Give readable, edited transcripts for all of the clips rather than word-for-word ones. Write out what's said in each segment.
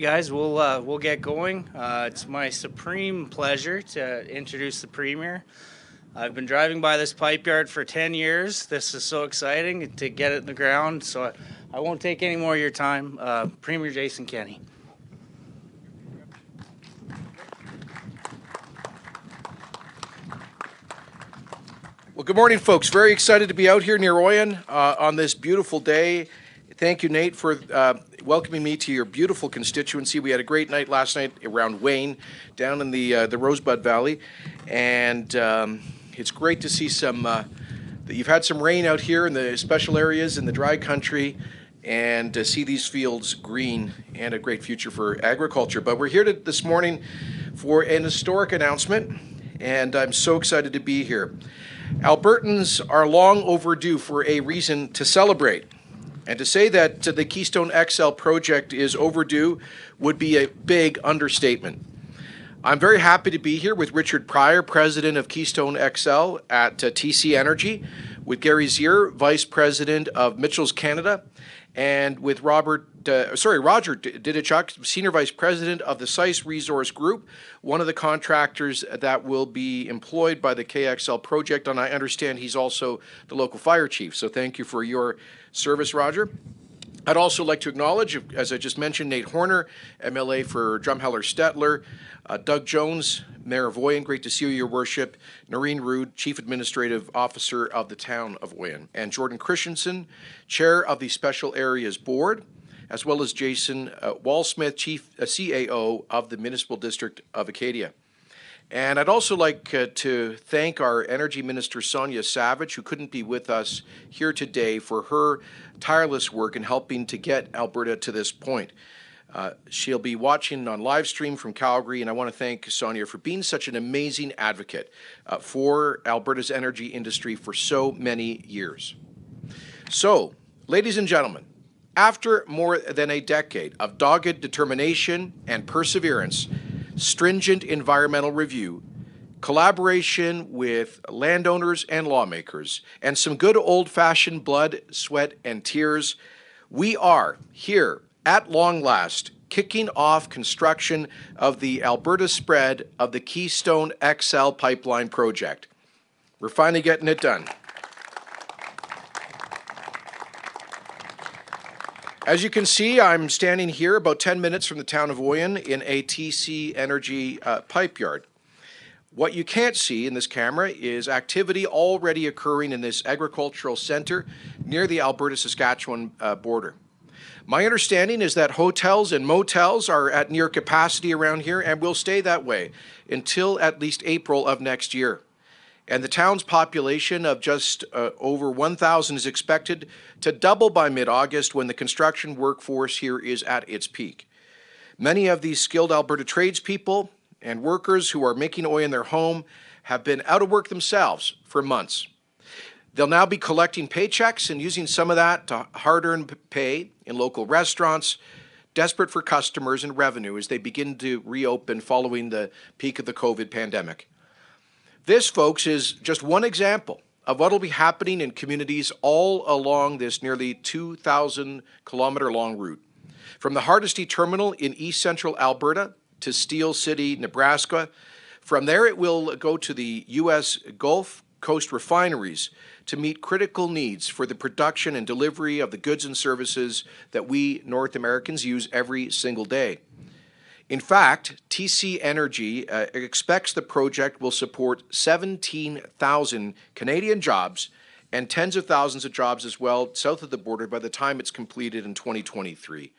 Guys, we'll get going. It's my supreme pleasure to introduce the Premier. I've been driving by this pipe yard for 10 years. This is so exciting to get it in the ground, so I won't take any more of your time. Premier Jason Kenney. Well, good morning, folks. Very excited to be out here near Oyen on this beautiful day. Thank you, Nate, for welcoming me to your beautiful constituency. We had a great night last night around Wayne, down in the Rosebud Valley, and it's great to see that you've had some rain out here in the special areas in the dry country, and to see these fields green and a great future for agriculture. But we're here this morning for an historic announcement, and I'm so excited to be here. Albertans are long overdue for a reason to celebrate. And to say that the Keystone XL project is overdue would be a big understatement. I'm very happy to be here with Richard Pryor, president of Keystone XL at TC Energy, with Gary Zier, vice president of Mitchell's Canada, and with Roger Didichuk, senior vice president of the SICE Resource Group, one of the contractors that will be employed by the KXL project, and I understand he's also the local fire chief. So thank you for your service, Roger. I'd also like to acknowledge, as I just mentioned, Nate Horner, MLA for Drumheller-Stettler, Doug Jones, Mayor of Oyen, great to see you, Your Worship, Noreen Rood, Chief Administrative Officer of the Town of Oyen, and Jordan Christensen, Chair of the Special Areas Board, as well as Jason Walsmith, Chief CAO of the Municipal District of Acadia. And I'd also like to thank our Energy Minister, Sonia Savage, who couldn't be with us here today, for her tireless work in helping to get Alberta to this point. She'll be watching on live stream from Calgary, and I want to thank Sonia for being such an amazing advocate for Alberta's energy industry for so many years. So, ladies and gentlemen, after more than a decade of dogged determination and perseverance, stringent environmental review, collaboration with landowners and lawmakers, and some good old-fashioned blood, sweat, and tears, we are here at long last kicking off construction of the Alberta spread of the Keystone XL Pipeline project. We're finally getting it done. As you can see, I'm standing here about 10 minutes from the town of Oyen in a TC Energy pipe yard. What you can't see in this camera is activity already occurring in this agricultural center near the Alberta-Saskatchewan border. My understanding is that hotels and motels are at near capacity around here and will stay that way until at least April of next year. And the town's population of just over 1,000 is expected to double by mid-August, when the construction workforce here is at its peak. Many of these skilled Alberta tradespeople and workers who are making Oyen their home have been out of work themselves for months. They'll now be collecting paychecks and using some of that to hard-earned pay in local restaurants, desperate for customers and revenue as they begin to reopen following the peak of the COVID pandemic. This, folks, is just one example of what will be happening in communities all along this nearly 2,000-kilometer-long route. From the Hardisty terminal in east central Alberta to Steele City, Nebraska. From there, it will go to the U.S. Gulf Coast refineries to meet critical needs for the production and delivery of the goods and services that we North Americans use every single day. In fact, TC Energy expects the project will support 17,000 Canadian jobs and tens of thousands of jobs as well south of the border by the time it's completed in 2023.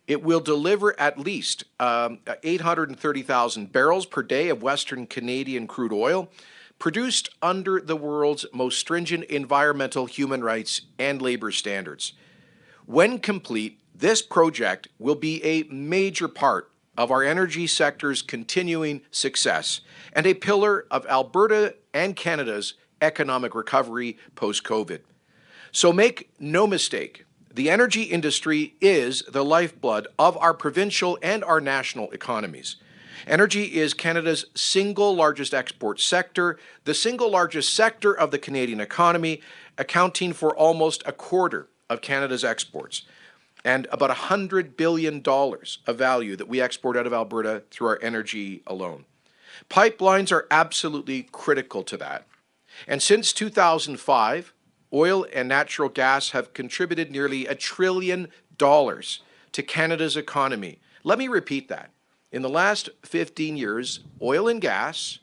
It will deliver at least 830,000 barrels per day of Western Canadian crude oil, produced under the world's most stringent environmental, human rights, and labor standards. When complete, this project will be a major part of our energy sector's continuing success and a pillar of Alberta and Canada's economic recovery post-COVID. So make no mistake, the energy industry is the lifeblood of our provincial and our national economies. Energy is Canada's single largest export sector, the single largest sector of the Canadian economy, accounting for almost a quarter of Canada's exports. and about $100 billion of value that we export out of Alberta through our energy alone. Pipelines are absolutely critical to that. And since 2005, oil and natural gas have contributed nearly $1 trillion to Canada's economy. Let me repeat that. In the last 15 years, oil and gas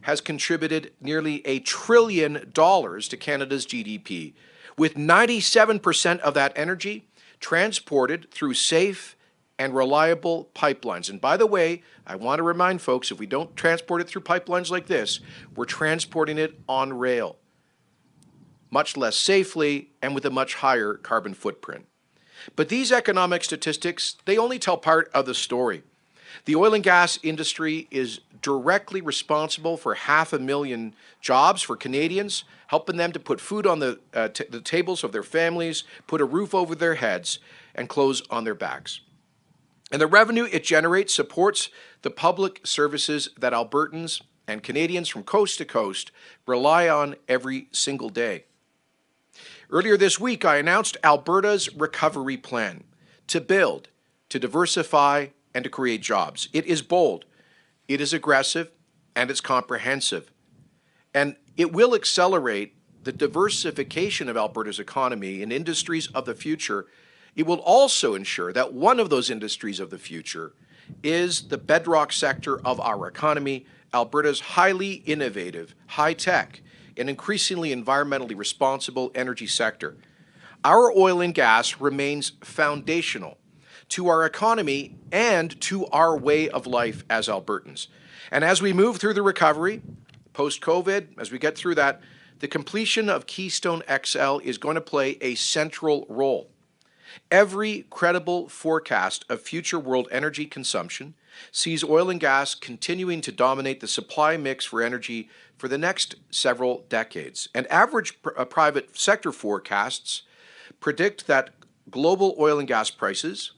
has contributed nearly $1 trillion to Canada's GDP, with 97% of that energy transported through safe and reliable pipelines. And by the way, I want to remind folks, if we don't transport it through pipelines like this, we're transporting it on rail, much less safely and with a much higher carbon footprint. But these economic statistics, they only tell part of the story. The oil and gas industry is directly responsible for 500,000 jobs for Canadians, helping them to put food on the tables of their families, put a roof over their heads, and clothes on their backs. And the revenue it generates supports the public services that Albertans and Canadians from coast to coast rely on every single day. Earlier this week, I announced Alberta's recovery plan to build, to diversify, and to create jobs. It is bold, it is aggressive, and it's comprehensive. And it will accelerate the diversification of Alberta's economy in industries of the future. It will also ensure that one of those industries of the future is the bedrock sector of our economy, Alberta's highly innovative, high-tech, and increasingly environmentally responsible energy sector. Our oil and gas remains foundational to our economy and to our way of life as Albertans. And as we move through the recovery, post-COVID, as we get through that, the completion of Keystone XL is going to play a central role. Every credible forecast of future world energy consumption sees oil and gas continuing to dominate the supply mix for energy for the next several decades. And average private sector forecasts predict that global oil and gas prices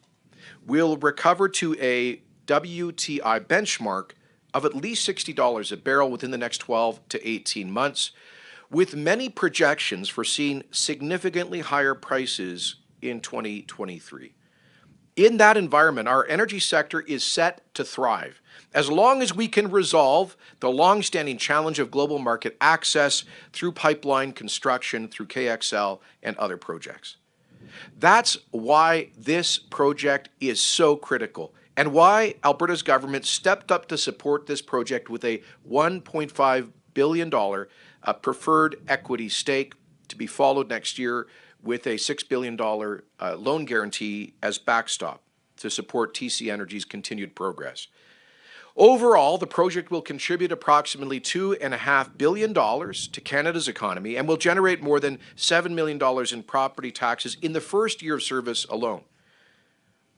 will recover to a WTI benchmark of at least $60 a barrel within the next 12 to 18 months, with many projections for seeing significantly higher prices in 2023. In that environment, our energy sector is set to thrive as long as we can resolve the long-standing challenge of global market access through pipeline construction, through KXL and other projects. That's why this project is so critical and why Alberta's government stepped up to support this project with a $1.5 billion preferred equity stake to be followed next year with a $6 billion loan guarantee as backstop to support TC Energy's continued progress. Overall, the project will contribute approximately $2.5 billion to Canada's economy and will generate more than $7 million in property taxes in the first year of service alone.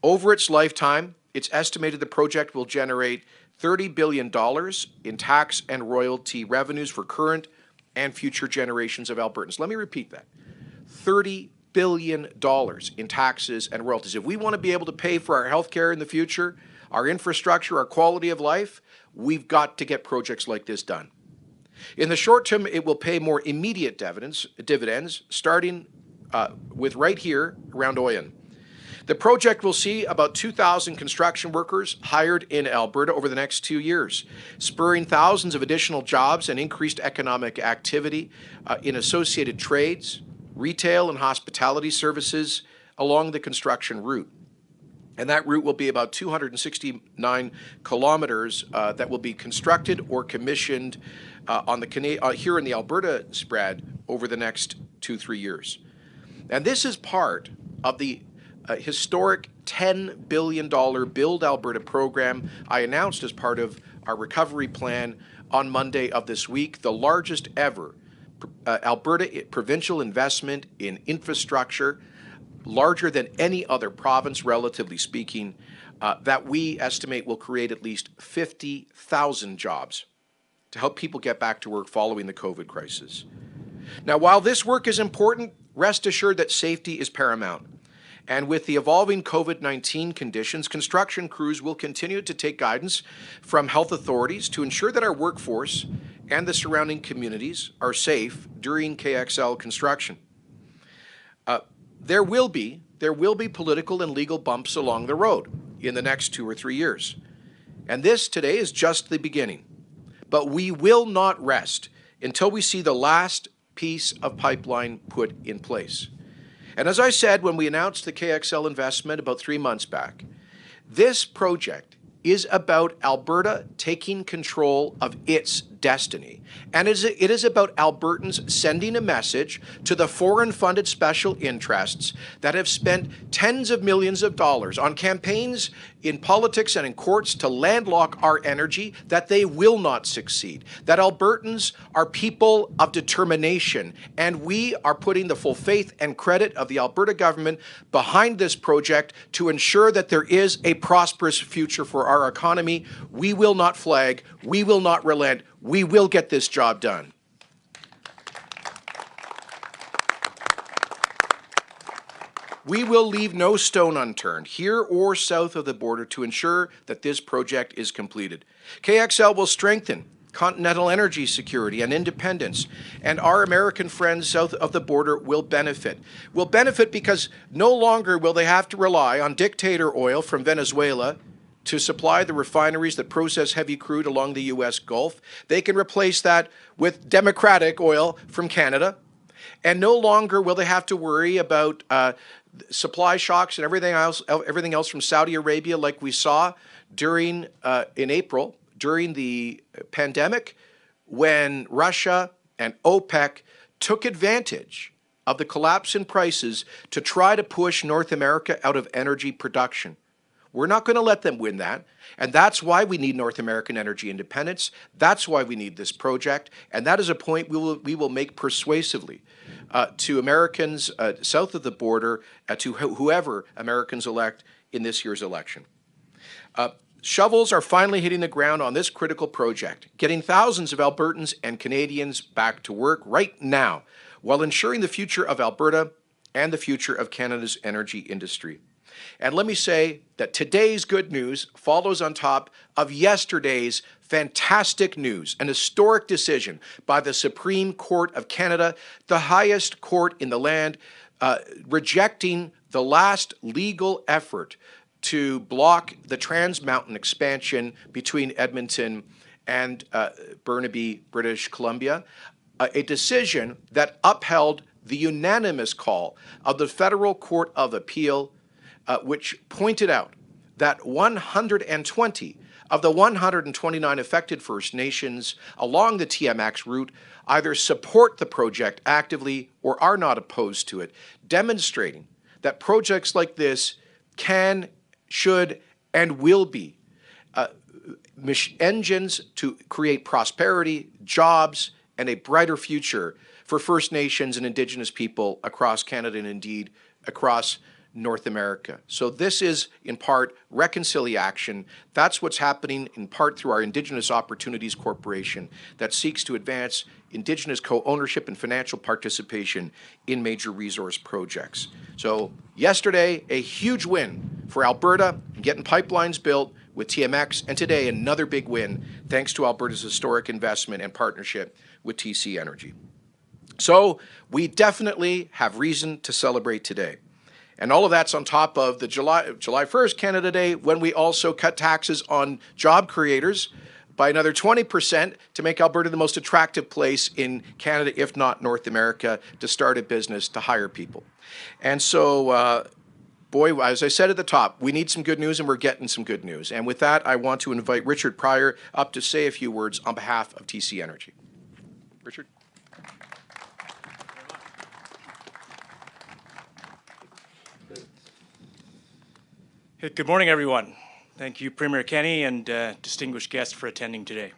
Over its lifetime, it's estimated the project will generate $30 billion in tax and royalty revenues for current and future generations of Albertans. Let me repeat that. $30 billion in taxes and royalties. If we want to be able to pay for our health care in the future, our infrastructure, our quality of life, we've got to get projects like this done. In the short term, it will pay more immediate dividends starting with right here around Oyen. The project will see about 2,000 construction workers hired in Alberta over the next 2 years, spurring thousands of additional jobs and increased economic activity in associated trades, retail and hospitality services along the construction route. And that route will be about 269 kilometers that will be constructed or commissioned here in the Alberta spread over the next 2-3 years. And this is part of the historic $10 billion Build Alberta program I announced as part of our recovery plan on Monday of this week, the largest ever Alberta provincial investment in infrastructure, larger than any other province, relatively speaking, that we estimate will create at least 50,000 jobs to help people get back to work following the COVID crisis. Now, while this work is important, rest assured that safety is paramount. And with the evolving COVID-19 conditions, construction crews will continue to take guidance from health authorities to ensure that our workforce and the surrounding communities are safe during KXL construction. There will be there will be political and legal bumps along the road in the next 2 or 3 years. And this today is just the beginning. But we will not rest until we see the last piece of pipeline put in place. And as I said when we announced the KXL investment about 3 months back, this project is about Alberta taking control of its destiny. And it is about Albertans sending a message to the foreign-funded special interests that have spent tens of millions of dollars on campaigns in politics and in courts to landlock our energy, that they will not succeed, that Albertans are people of determination, and we are putting the full faith and credit of the Alberta government behind this project to ensure that there is a prosperous future for our economy. We will not flag, we will not relent, we will get this job done. We will leave no stone unturned, here or south of the border, to ensure that this project is completed. KXL will strengthen continental energy security and independence, and our American friends south of the border will benefit. Will benefit because no longer will they have to rely on dictator oil from Venezuela to supply the refineries that process heavy crude along the U.S. Gulf. They can replace that with democratic oil from Canada. And no longer will they have to worry about supply shocks and everything else from Saudi Arabia, like we saw during in April during the pandemic, when Russia and OPEC took advantage of the collapse in prices to try to push North America out of energy production. We're not going to let them win that. And that's why we need North American energy independence. That's why we need this project. And that is a point we will make persuasively to Americans south of the border, to whoever Americans elect in this year's election. Shovels are finally hitting the ground on this critical project, getting thousands of Albertans and Canadians back to work right now, while ensuring the future of Alberta and the future of Canada's energy industry. And let me say that today's good news follows on top of yesterday's fantastic news, an historic decision by the Supreme Court of Canada, the highest court in the land, rejecting the last legal effort to block the Trans Mountain expansion between Edmonton and Burnaby, British Columbia, a decision that upheld the unanimous call of the Federal Court of Appeal, which pointed out that 120 of the 129 affected First Nations along the TMX route either support the project actively or are not opposed to it, demonstrating that projects like this can, should, and will be engines to create prosperity, jobs, and a brighter future for First Nations and Indigenous people across Canada and indeed across North America. So this is, in part, reconciliation. That's what's happening, in part, through our Indigenous Opportunities Corporation that seeks to advance Indigenous co-ownership and financial participation in major resource projects. So yesterday, a huge win for Alberta, getting pipelines built with TMX, and today another big win thanks to Alberta's historic investment and partnership with TC Energy. So we definitely have reason to celebrate today. And all of that's on top of the July 1st Canada Day, when we also cut taxes on job creators by another 20% to make Alberta the most attractive place in Canada, if not North America, to start a business, to hire people. And so, boy, as I said at the top, we need some good news, and we're getting some good news. And with that, I want to invite Richard Pryor up to say a few words on behalf of TC Energy. Richard? Hey, good morning, everyone. Thank you, Premier Kenney, and distinguished guests for attending today.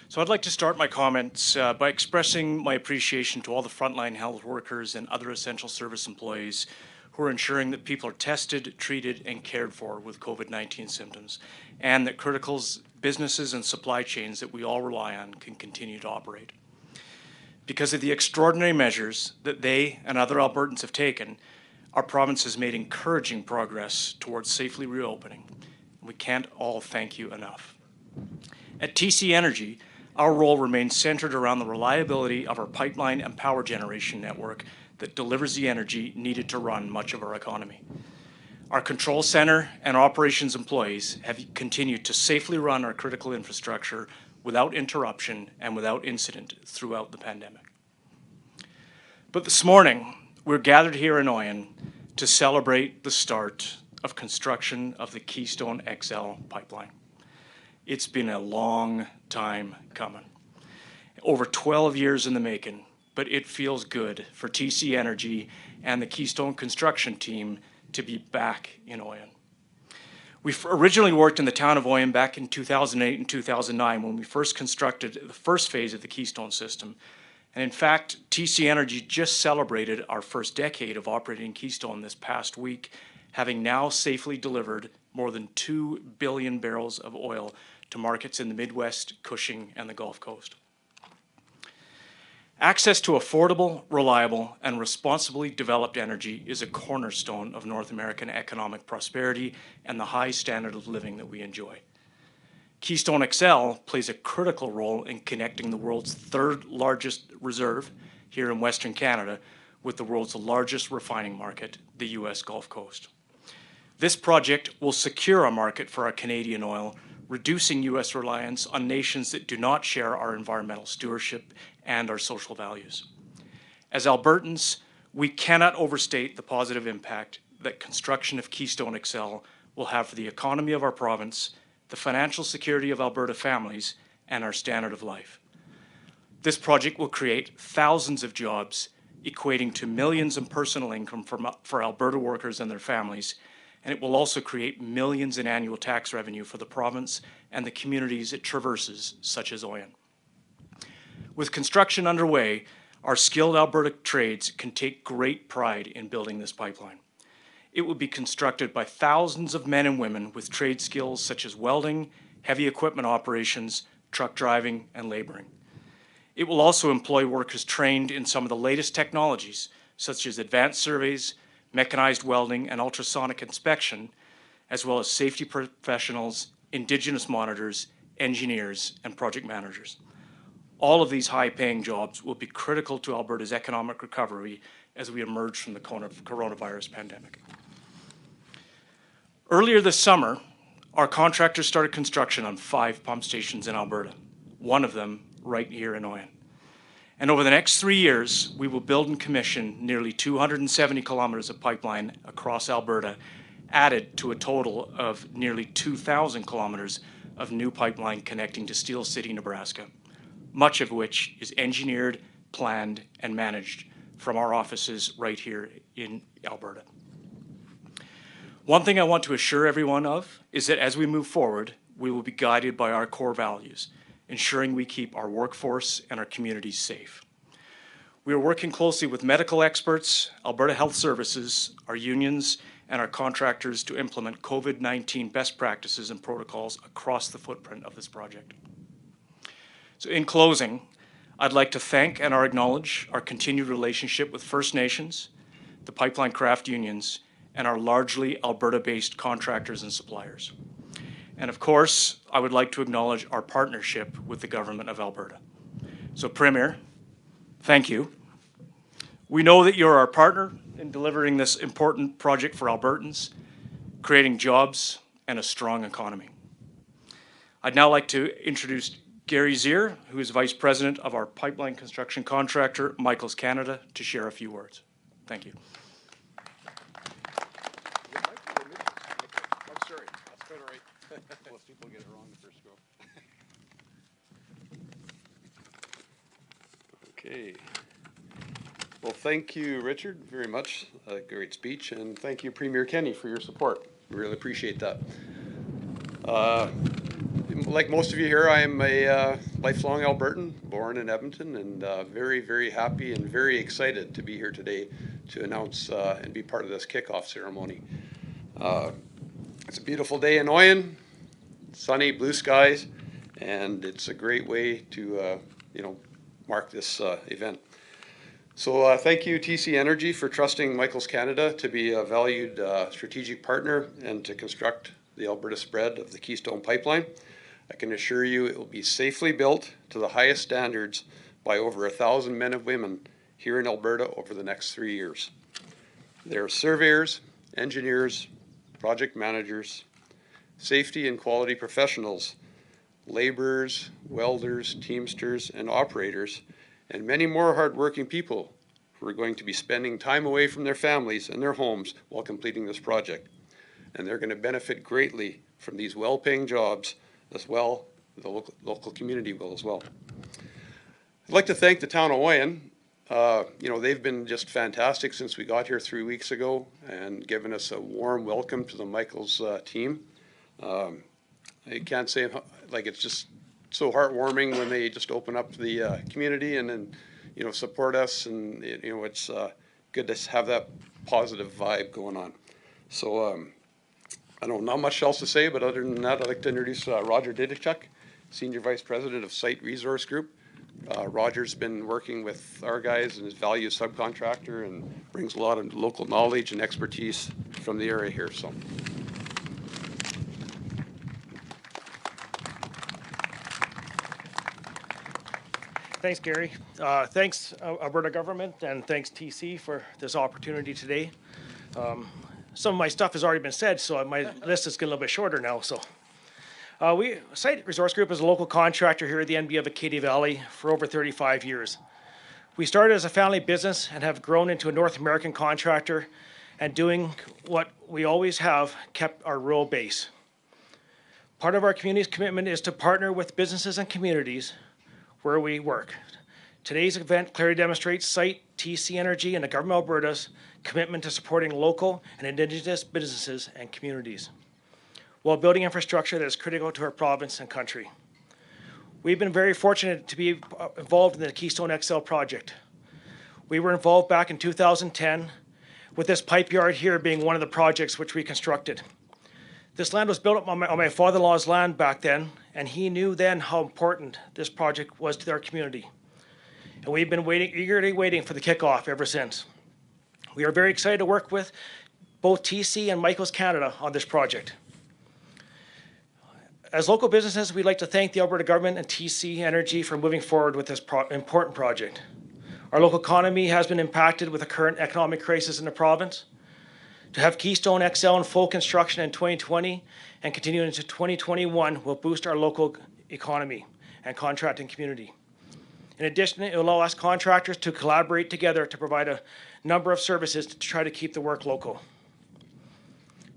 So I'd like to start my comments by expressing my appreciation to all the frontline health workers and other essential service employees who are ensuring that people are tested, treated, and cared for with COVID-19 symptoms, and that critical businesses and supply chains that we all rely on can continue to operate. Because of the extraordinary measures that they and other Albertans have taken, our province has made encouraging progress towards safely reopening. We can't all thank you enough. At TC Energy, our role remains centered around the reliability of our pipeline and power generation network that delivers the energy needed to run much of our economy. Our control center and operations employees have continued to safely run our critical infrastructure without interruption and without incident throughout the pandemic. But this morning, we're gathered here in Oyen to celebrate the start of construction of the Keystone XL Pipeline. It's been a long time coming, over 12 years in the making, but it feels good for TC Energy and the Keystone construction team to be back in Oyen. We originally worked in the town of Oyen back in 2008 and 2009 when we first constructed the first phase of the Keystone system. And in fact, TC Energy just celebrated our first decade of operating Keystone this past week, having now safely delivered more than 2 billion barrels of oil to markets in the Midwest, Cushing, and the Gulf Coast. Access to affordable, reliable, and responsibly developed energy is a cornerstone of North American economic prosperity and the high standard of living that we enjoy. Keystone XL plays a critical role in connecting the world's third largest reserve here in Western Canada with the world's largest refining market, the US Gulf Coast. This project will secure a market for our Canadian oil, reducing US reliance on nations that do not share our environmental stewardship and our social values. As Albertans, we cannot overstate the positive impact that construction of Keystone XL will have for the economy of our province, the financial security of Alberta families, and our standard of life. This project will create thousands of jobs, equating to millions in personal income for Alberta workers and their families, and it will also create millions in annual tax revenue for the province and the communities it traverses, such as Oyen. With construction underway, our skilled Alberta trades can take great pride in building this pipeline. It will be constructed by thousands of men and women with trade skills such as welding, heavy equipment operations, truck driving, and laboring. It will also employ workers trained in some of the latest technologies, such as advanced surveys, mechanized welding, and ultrasonic inspection, as well as safety professionals, Indigenous monitors, engineers, and project managers. All of these high-paying jobs will be critical to Alberta's economic recovery as we emerge from the coronavirus pandemic. Earlier this summer, our contractors started construction on 5 pump stations in Alberta, one of them right here in Oyen. And over the next 3 years, we will build and commission nearly 270 kilometers of pipeline across Alberta, added to a total of nearly 2,000 kilometers of new pipeline connecting to Steele City, Nebraska, much of which is engineered, planned, and managed from our offices right here in Alberta. One thing I want to assure everyone of is that as we move forward, we will be guided by our core values, ensuring we keep our workforce and our communities safe. We are working closely with medical experts, Alberta Health Services, our unions, and our contractors to implement COVID-19 best practices and protocols across the footprint of this project. So in closing, I'd like to thank and acknowledge our continued relationship with First Nations, the pipeline craft unions, and our largely Alberta-based contractors and suppliers. And of course, I would like to acknowledge our partnership with the Government of Alberta. So Premier, thank you. We know that you're our partner in delivering this important project for Albertans, creating jobs and a strong economy. I'd now like to introduce Gary Zier, who is Vice President of our pipeline construction contractor, Michaels Canada, to share a few words. Thank you. Most people get it wrong the first go. Okay. Well, thank you, Richard, very much. A great speech, and thank you, Premier Kenney, for your support. We really appreciate that. Like most of you here, I am a lifelong Albertan, born in Edmonton, and very, very happy and very excited to be here today to announce and be part of this kickoff ceremony. It's a beautiful day in Oyen, sunny, blue skies, and it's a great way to, mark this event. So thank you, TC Energy, for trusting Michaels Canada to be a valued strategic partner and to construct the Alberta spread of the Keystone Pipeline. I can assure you it will be safely built to the highest standards by over 1,000 men and women here in Alberta over the next 3 years. They're surveyors, engineers, project managers, safety and quality professionals, laborers, welders, teamsters, and operators, and many more hardworking people who are going to be spending time away from their families and their homes while completing this project. And they're going to benefit greatly from these well-paying jobs as well. The local community will as well. I'd like to thank the town of Oyen. They've been just fantastic since we got here 3 weeks ago and given us a warm welcome to the Michaels team. I can't say, it's just so heartwarming when they just open up the community and then, support us, and it's good to have that positive vibe going on. So I don't know, not much else to say, but other than that, I'd like to introduce Roger Didichuk, Senior Vice President of Site Resource Group. Roger's been working with our guys and is valued subcontractor and brings a lot of local knowledge and expertise from the area here. So. Thanks, Gary. Thanks, Alberta government, and thanks, TC, for this opportunity today. Some of my stuff has already been said, so my list is getting a little bit shorter now. So, Site Resource Group is a local contractor here at the NB of Acadia Valley for over 35 years. We started as a family business and have grown into a North American contractor, and doing what we always have, kept our rural base. Part of our community's commitment is to partner with businesses and communities where we work. Today's event clearly demonstrates Site, TC Energy, and the Government of Alberta's commitment to supporting local and Indigenous businesses and communities, while building infrastructure that is critical to our province and country. We've been very fortunate to be involved in the Keystone XL project. We were involved back in 2010, with this pipe yard here being one of the projects which we constructed. This land was built up on my father-in-law's land back then, and he knew then how important this project was to our community. And we've been eagerly waiting for the kickoff ever since. We are very excited to work with both TC and Michaels Canada on this project. As local businesses, we'd like to thank the Alberta government and TC Energy for moving forward with this important project. Our local economy has been impacted with the current economic crisis in the province. To have Keystone XL in full construction in 2020 and continue into 2021 will boost our local economy and contracting community. In addition, it will allow us contractors to collaborate together to provide a number of services to try to keep the work local.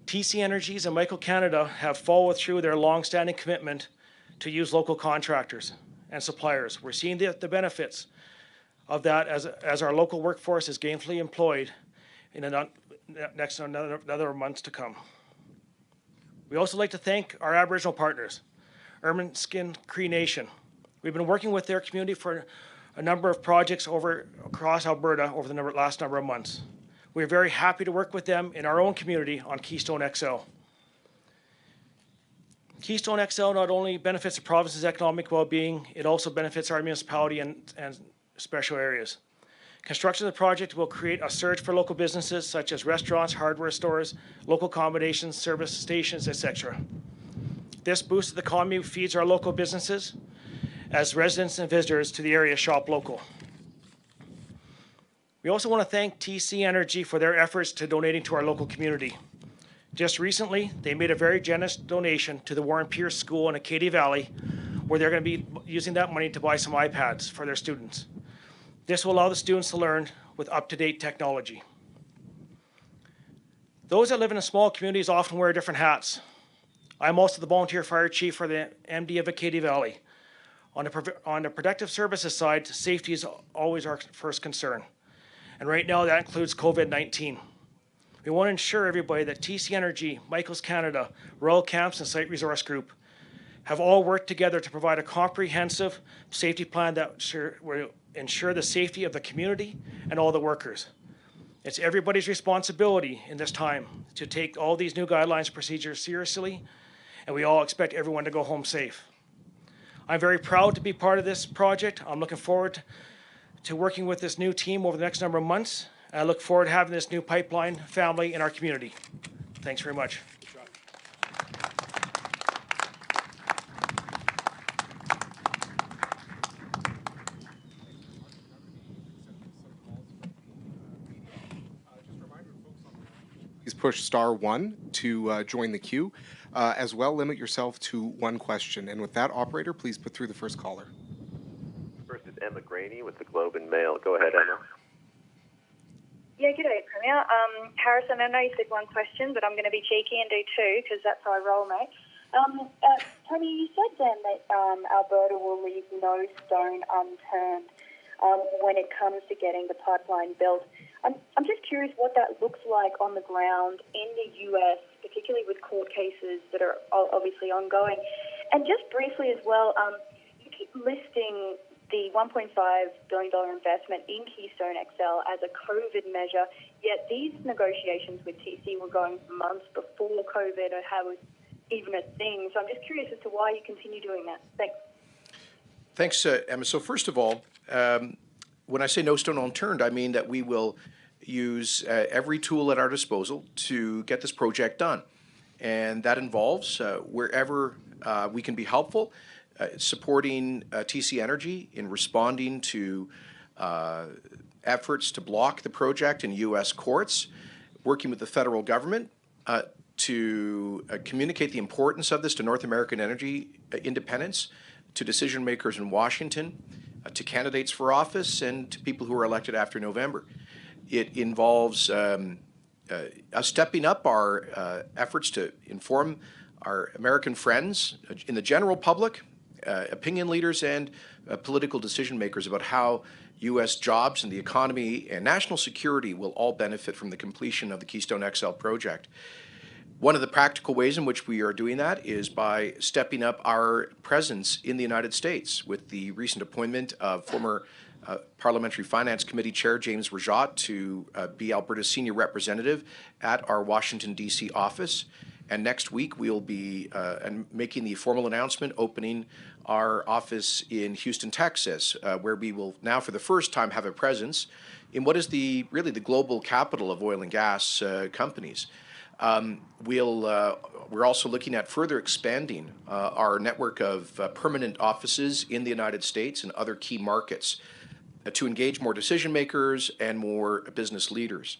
TC Energies and Michael Canada have followed through their long-standing commitment to use local contractors and suppliers. We're seeing the benefits of that as our local workforce is gainfully employed in another months to come. We also like to thank our Aboriginal partners, Ermineskin Cree Nation. We've been working with their community for a number of projects across Alberta over the last number of months. We're very happy to work with them in our own community on Keystone XL. Keystone XL not only benefits the province's economic well-being, it also benefits our municipality and special areas. Construction of the project will create a surge for local businesses such as restaurants, hardware stores, local accommodations, service stations, etc. This boost of the economy feeds our local businesses as residents and visitors to the area shop local. We also want to thank TC Energy for their efforts to donating to our local community. Just recently, they made a very generous donation to the Warren Pierce School in Acadia Valley, where they're going to be using that money to buy some iPads for their students. This will allow the students to learn with up-to-date technology. Those that live in small communities often wear different hats. I'm also the volunteer fire chief for the MD of Acadia Valley. On the protective services side, safety is always our first concern. And right now that includes COVID-19. We want to ensure everybody that TC Energy, Michaels Canada, Royal Camps, and Site Resource Group have all worked together to provide a comprehensive safety plan that will ensure the safety of the community and all the workers. It's everybody's responsibility in this time to take all these new guidelines and procedures seriously, and we all expect everyone to go home safe. I'm very proud to be part of this project. I'm looking forward to working with this new team over the next number of months. I look forward to having this new pipeline family in our community. Thanks very much. push *1 to join the queue. As well, limit yourself to one question. And with that, operator, please put through the first caller. First is Emma Graney with the Globe and Mail. Go ahead, Emma. Yeah, good day, Premier. Harrison, I know you said one question, but I'm going to be cheeky and do two because that's how I roll, mate. Tony, you said then that Alberta will leave no stone unturned when it comes to getting the pipeline built. I'm just curious what that looks like on the ground in the U.S., particularly with court cases that are obviously ongoing. And just briefly as well, you keep listing the $1.5 billion investment in Keystone XL as a COVID measure, yet these negotiations with TC were going months before COVID or how it was even a thing. So I'm just curious as to why you continue doing that. Thanks. Thanks, Emma. So first of all, when I say no stone unturned, I mean that we will use every tool at our disposal to get this project done. And that involves wherever we can be helpful, supporting TC Energy in responding to efforts to block the project in U.S. courts, working with the federal government to communicate the importance of this to North American energy independence, to decision makers in Washington, to candidates for office, and to people who are elected after November. It involves us stepping up our efforts to inform our American friends in the general public, opinion leaders, and political decision makers about how U.S. jobs and the economy and national security will all benefit from the completion of the Keystone XL project. One of the practical ways in which we are doing that is by stepping up our presence in the United States with the recent appointment of former Parliamentary Finance Committee Chair James Rajat to be Alberta's senior representative at our Washington, D.C. office. And next week we'll be making the formal announcement opening our office in Houston, Texas, where we will now for the first time have a presence in what is really the global capital of oil and gas companies. We're also looking at further expanding our network of permanent offices in the United States and other key markets to engage more decision makers and more business leaders.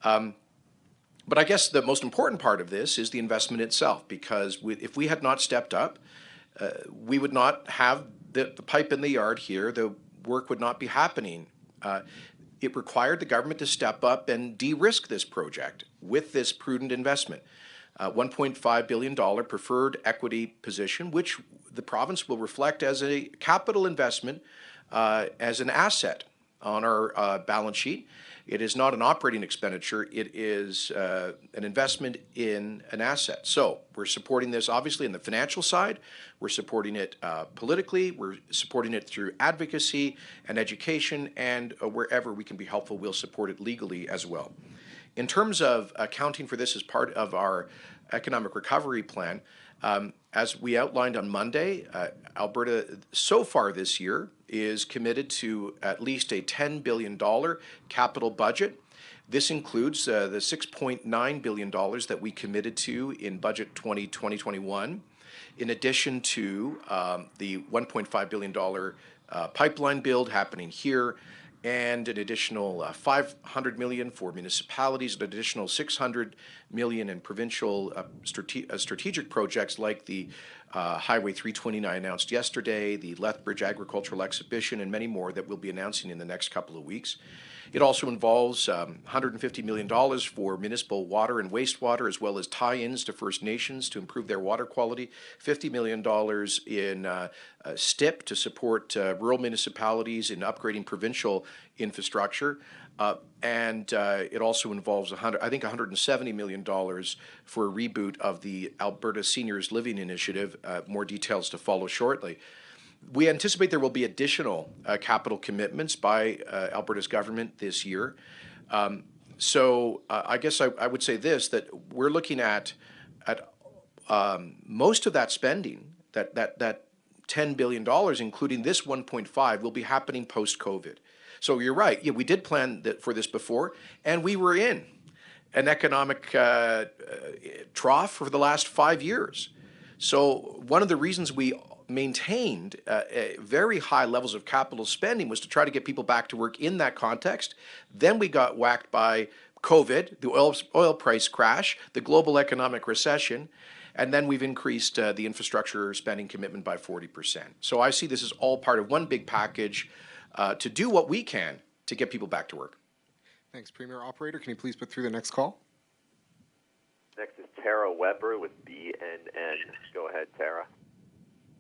But I guess the most important part of this is the investment itself, because if we had not stepped up, we would not have the pipe in the yard here. The work would not be happening. It required the government to step up and de-risk this project with this prudent investment. $1.5 billion preferred equity position, which the province will reflect as a capital investment, as an asset on our balance sheet. It is not an operating expenditure. It is an investment in an asset. So we're supporting this obviously in the financial side. We're supporting it politically. We're supporting it through advocacy and education, and wherever we can be helpful, we'll support it legally as well. In terms of accounting for this as part of our economic recovery plan, as we outlined on Monday, Alberta so far this year is committed to at least a $10 billion capital budget. This includes the $6.9 billion that we committed to in Budget 2021, in addition to the $1.5 billion pipeline build happening here, and an additional $500 million for municipalities, an additional $600 million in provincial strategic projects like the Highway 329 announced yesterday, the Lethbridge Agricultural Exhibition, and many more that we'll be announcing in the next couple of weeks. It also involves $150 million for municipal water and wastewater, as well as tie-ins to First Nations to improve their water quality, $50 million in STIP to support rural municipalities in upgrading provincial infrastructure, and it also involves, $170 million for a reboot of the Alberta Seniors Living Initiative, more details to follow shortly. We anticipate there will be additional capital commitments by Alberta's government this year. So I guess I would say this, that we're looking at most of that spending, that $10 billion, including this 1.5, will be happening post-COVID. So you're right. Yeah, we did plan for this before, and we were in an economic trough for the last 5 years. So one of the reasons we maintained very high levels of capital spending was to try to get people back to work in that context. Then we got whacked by COVID, the oil price crash, the global economic recession, and then we've increased the infrastructure spending commitment by 40%. So I see this as all part of one big package to do what we can to get people back to work. Thanks, Premier. Operator, can you please put through the next call? Next is Tara Weber with BNN. Go ahead, Tara.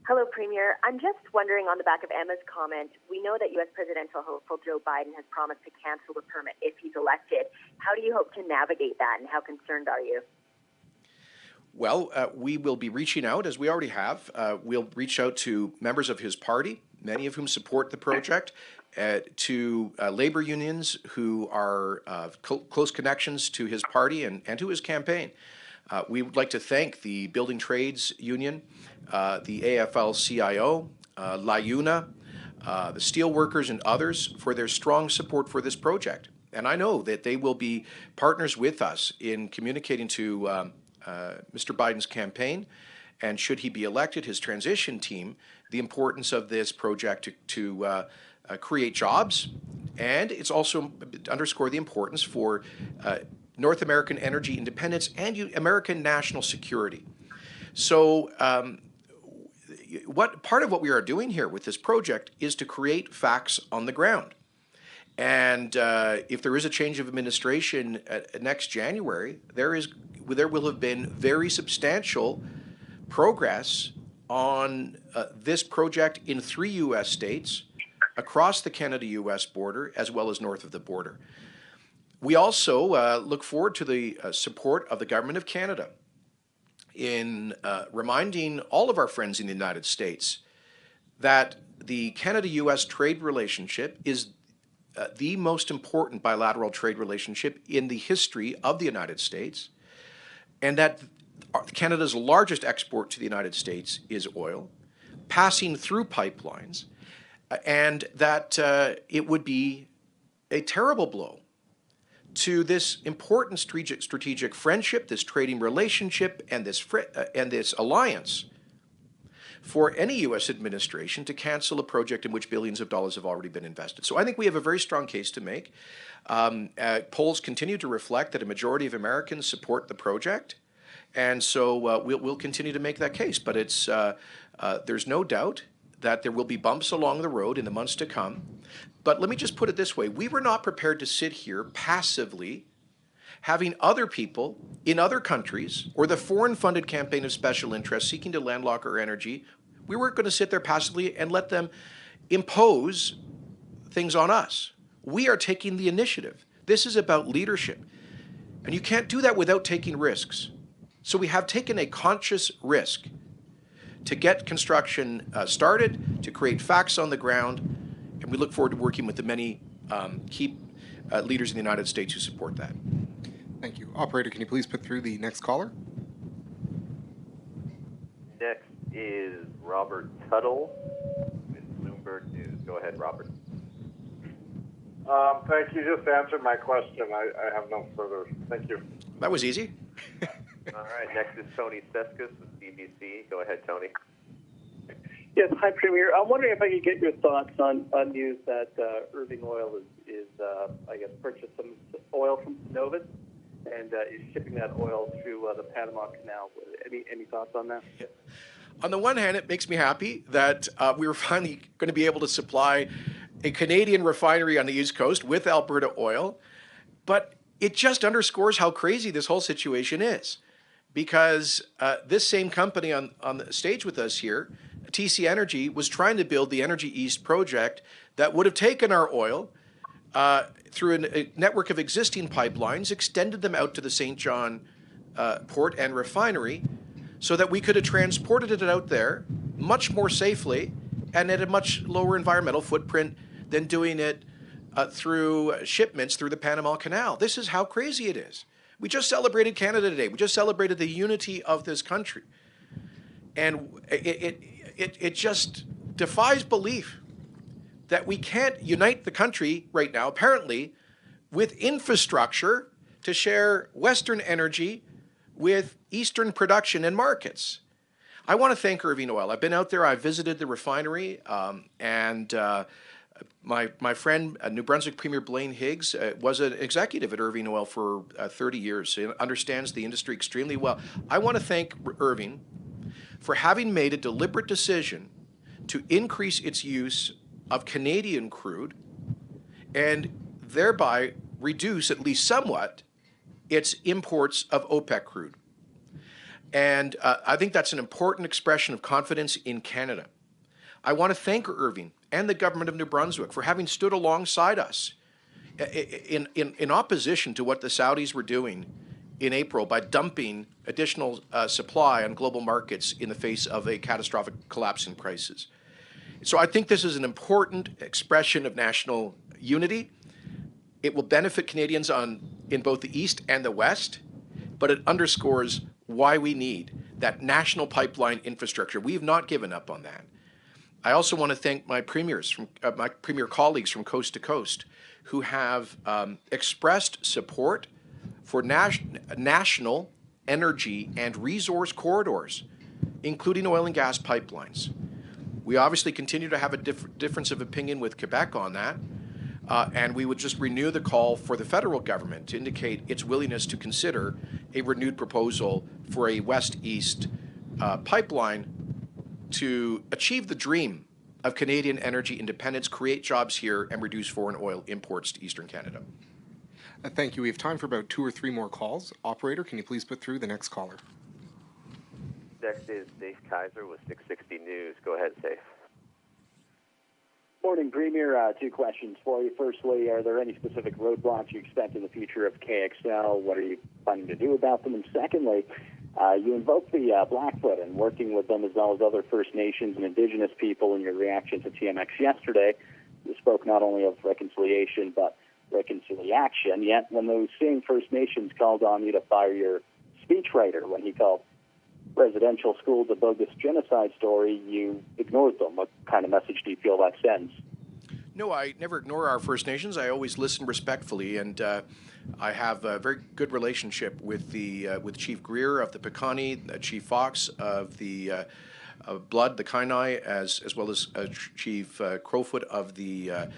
Hello, Premier. I'm just wondering, on the back of Emma's comment, we know that U.S. presidential hopeful Joe Biden has promised to cancel the permit if he's elected. How do you hope to navigate that, and how concerned are you? Well, we will be reaching out, as we already have. We'll reach out to members of his party, many of whom support the project, to labor unions who are close connections to his party and to his campaign. We would like to thank the Building Trades Union, the AFL-CIO, LIUNA, the steel workers and others for their strong support for this project. And I know that they will be partners with us in communicating to Mr. Biden's campaign, and should he be elected, his transition team, the importance of this project to create jobs, and it's also underscore the importance for North American energy independence and American national security. So part of what we are doing here with this project is to create facts on the ground. And if there is a change of administration next January, there will have been very substantial progress on this project in 3 U.S. states, across the Canada-U.S. border, as well as north of the border. We also look forward to the support of the Government of Canada in reminding all of our friends in the United States that the Canada-U.S. trade relationship is the most important bilateral trade relationship in the history of the United States, and that Canada's largest export to the United States is oil, passing through pipelines, and that it would be a terrible blow to this important strategic friendship, this trading relationship, and this alliance for any U.S. administration to cancel a project in which billions of dollars have already been invested. So I think we have a very strong case to make. Polls continue to reflect that a majority of Americans support the project, and so we'll continue to make that case. But there's no doubt that there will be bumps along the road in the months to come. But let me just put it this way. We were not prepared to sit here passively having other people in other countries or the foreign-funded campaign of special interests seeking to landlock our energy. We weren't going to sit there passively and let them impose things on us. We are taking the initiative. This is about leadership. And you can't do that without taking risks. So we have taken a conscious risk to get construction started, to create facts on the ground, and we look forward to working with the many key leaders in the United States who support that. Thank you. Operator, can you please put through the next caller? Next is Robert Tuttle with Bloomberg News. Go ahead, Robert. Thank you. Just answered my question. I have no further. Thank you. That was easy. All right, next is Tony Seskus with CBC. Go ahead, Tony. Yes, hi, Premier. I'm wondering if I could get your thoughts on news that Irving Oil is I guess, purchased some oil from Cenovus and is shipping that oil through the Panama Canal. Any thoughts on that? On the one hand, it makes me happy that we were finally going to be able to supply a Canadian refinery on the East Coast with Alberta oil, but it just underscores how crazy this whole situation is, because this same company on the stage with us here, TC Energy, was trying to build the Energy East project that would have taken our oil through a network of existing pipelines, extended them out to the St. John port and refinery, so that we could have transported it out there much more safely and at a much lower environmental footprint than doing it through shipments through the Panama Canal. This is how crazy it is. We just celebrated Canada Day. We just celebrated the unity of this country. And it just defies belief that we can't unite the country right now, apparently, with infrastructure to share Western energy with Eastern production and markets. I want to thank Irving Oil. I've been out there, I've visited the refinery, and My friend, New Brunswick Premier Blaine Higgs, was an executive at Irving Oil for 30 years. So he understands the industry extremely well. I want to thank Irving for having made a deliberate decision to increase its use of Canadian crude and thereby reduce, at least somewhat, its imports of OPEC crude. And I think that's an important expression of confidence in Canada. I want to thank Irving and the government of New Brunswick for having stood alongside us in opposition to what the Saudis were doing in April by dumping additional supply on global markets in the face of a catastrophic collapse in prices. So I think this is an important expression of national unity. It will benefit Canadians in both the East and the West, but it underscores why we need that national pipeline infrastructure. We have not given up on that. I also want to thank my premiers, my premier colleagues from coast to coast, who have expressed support for national energy and resource corridors, including oil and gas pipelines. We obviously continue to have a difference of opinion with Quebec on that, and we would just renew the call for the federal government to indicate its willingness to consider a renewed proposal for a west-east pipeline to achieve the dream of Canadian energy independence, create jobs here, and reduce foreign oil imports to Eastern Canada. Thank you. We have time for about 2 or 3 more calls. Operator, can you please put through the next caller? Next is Safe Kaiser with 660 News. Go ahead, Safe. Morning, Premier. 2 questions for you. Firstly, are there any specific roadblocks you expect in the future of KXL? What are you planning to do about them? And secondly, you invoked the Blackfoot and working with them as well as other First Nations and Indigenous people in your reaction to TMX yesterday. You spoke not only of reconciliation, but reconciliation. Yet when those same First Nations called on you to fire your speechwriter when he called residential schools a bogus genocide story, you ignored them. What kind of message do you feel that sends? No, I never ignore our First Nations. I always listen respectfully, and I have a very good relationship with Chief Greer of the Piikani, Chief Fox of the Blood, the Kainai, as well as Chief Crowfoot of the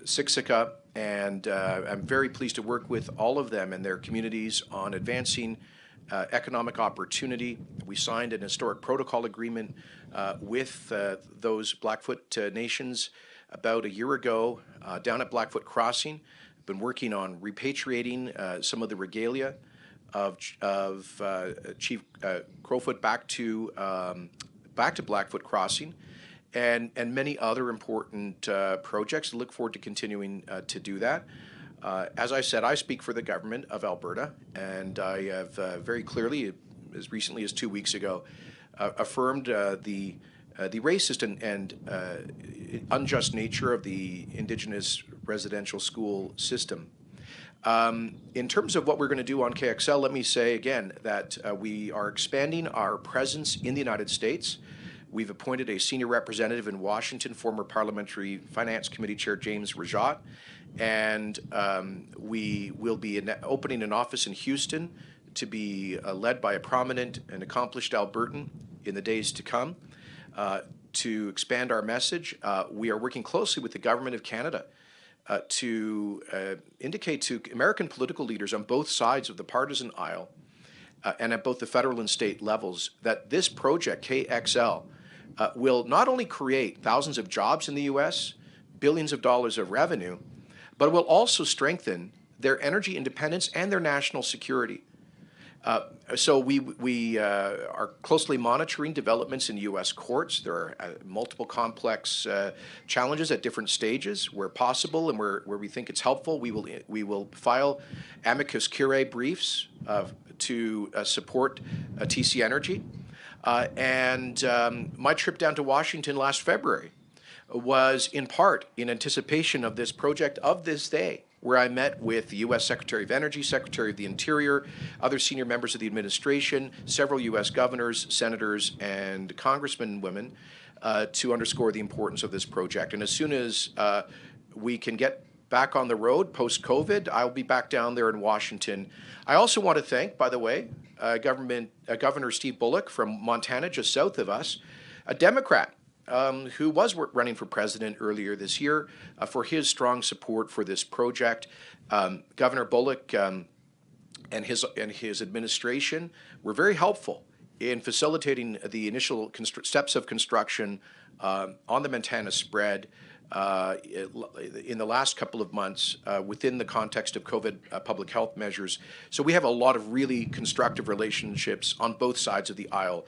Siksika, and I'm very pleased to work with all of them and their communities on advancing economic opportunity. We signed an historic protocol agreement with those Blackfoot nations about a year ago down at Blackfoot Crossing. Been working on repatriating some of the regalia of Chief Crowfoot back to Blackfoot Crossing, and many other important projects. I look forward to continuing to do that. As I said, I speak for the government of Alberta, and I have very clearly, as recently as 2 weeks ago, affirmed the racist and unjust nature of the Indigenous residential school system. In terms of what we're going to do on KXL, let me say again that we are expanding our presence in the United States. We've appointed a senior representative in Washington, former Parliamentary Finance Committee Chair James Rajat, and we will be opening an office in Houston to be led by a prominent and accomplished Albertan in the days to come. To expand our message, we are working closely with the Government of Canada to indicate to American political leaders on both sides of the partisan aisle and at both the federal and state levels that this project, KXL, will not only create thousands of jobs in the U.S., billions of dollars of revenue, but it will also strengthen their energy independence and their national security. So we are closely monitoring developments in U.S. courts. There are multiple complex challenges at different stages. Where possible and where we think it's helpful, we will file amicus curiae briefs to support TC Energy. And my trip down to Washington last February was in part in anticipation of this project of this day, where I met with the U.S. Secretary of Energy, Secretary of the Interior, other senior members of the administration, several U.S. governors, senators, and congressmen and women to underscore the importance of this project. And as soon as we can get back on the road post-COVID, I'll be back down there in Washington. I also want to thank, by the way, Governor Steve Bullock from Montana, just south of us, a Democrat, who was running for president earlier this year, for his strong support for this project. Governor Bullock and his administration were very helpful in facilitating the initial steps of construction on the Montana spread in the last couple of months within the context of COVID public health measures. So we have a lot of really constructive relationships on both sides of the aisle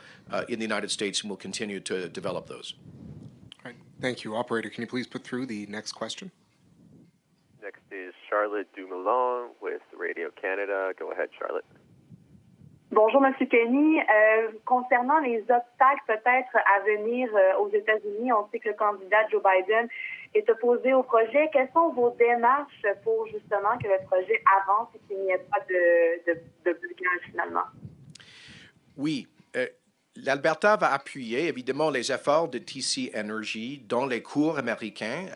in the United States, and we'll continue to develop those. All right. Thank you. Operator, can you please put through the next question? Next is Charlotte Dumoulin with Radio Canada. Go ahead, Charlotte. Bonjour, Monsieur Kenney. Concernant les obstacles peut-être à venir aux États-Unis, on sait que le candidat Joe Biden est opposé au projet. Quelles sont vos démarches pour justement que le projet avance et qu'il n'y ait pas de blocage finalement? Oui. L'Alberta va appuyer évidemment les efforts de TC Energy dans les cours américains.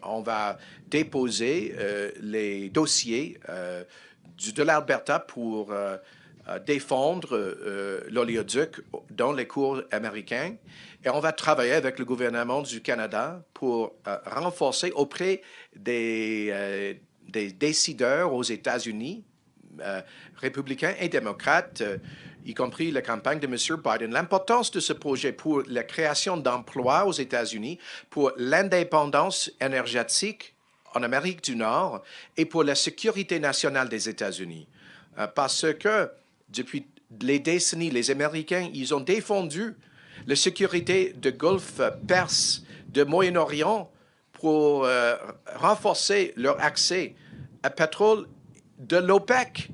On va déposer les dossiers de l'Alberta pour défendre l'oléoduc dans les cours américains. Et on va travailler avec le gouvernement du Canada pour renforcer auprès des décideurs aux États-Unis, républicains et démocrates, y compris la campagne de M. Biden, l'importance de ce projet pour la création d'emplois aux États-Unis, pour l'indépendance énergétique en Amérique du Nord et pour la sécurité nationale des États-Unis. Parce que depuis les décennies, les Américains, ils ont défendu la sécurité de Golfe Perse, de Moyen-Orient, pour renforcer leur accès à pétrole de l'OPEC.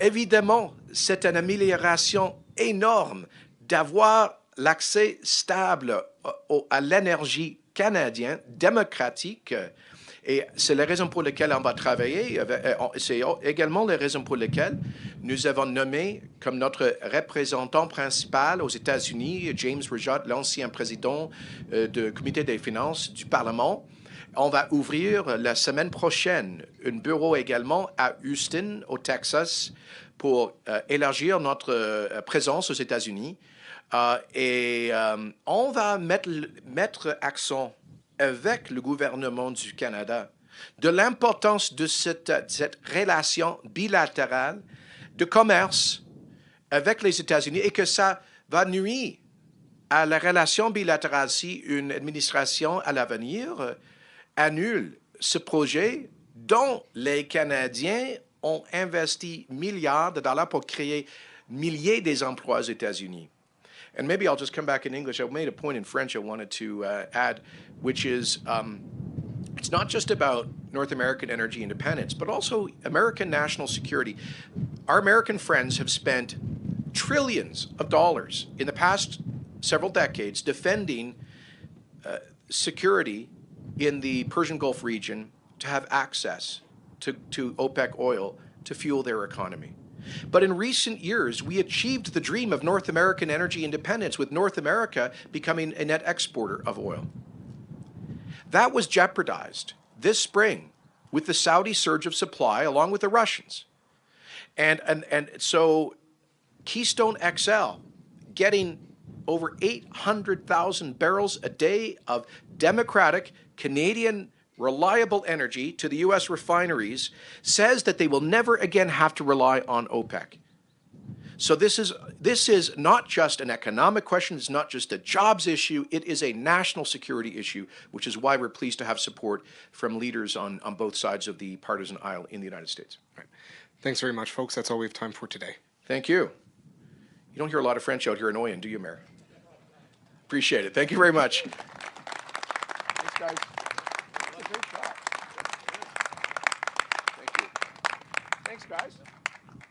Évidemment, c'est une amélioration énorme d'avoir l'accès stable à l'énergie canadienne, démocratique. Et c'est la raison pour laquelle on va travailler. C'est également la raison pour laquelle nous avons nommé comme notre représentant principal aux États-Unis James Rajat, l'ancien président du comité des finances du Parlement. On va ouvrir la semaine prochaine un bureau également à Houston, au Texas, pour élargir notre présence aux États-Unis. On va mettre accent avec le gouvernement du Canada de l'importance de cette relation bilatérale de commerce avec les États-Unis et que ça va nuire à la relation bilatérale si une administration à l'avenir annule ce projet dont les Canadiens ont investi milliards de dollars pour créer milliers d'emplois aux États-Unis. And maybe I'll just come back in English. I made a point in French I wanted to add, which is it's not just about North American energy independence, but also American national security. Our American friends have spent trillions of dollars in the past several decades defending security in the Persian Gulf region to have access to OPEC oil to fuel their economy. But in recent years, we achieved the dream of North American energy independence with North America becoming a net exporter of oil. That was jeopardized this spring with the Saudi surge of supply along with the Russians. And so Keystone XL getting over 800,000 barrels a day of democratic Canadian reliable energy to the U.S. refineries says that they will never again have to rely on OPEC. So this is not just an economic question, it's not just a jobs issue, it is a national security issue, which is why we're pleased to have support from leaders on both sides of the partisan aisle in the United States. Right. Thanks very much, folks. That's all we have time for today. Thank you. You don't hear a lot of French out here in Oyen, do you, Mayor? Appreciate it. Thank you very much. Thanks, guys. Great job. Thank you. Thanks, guys.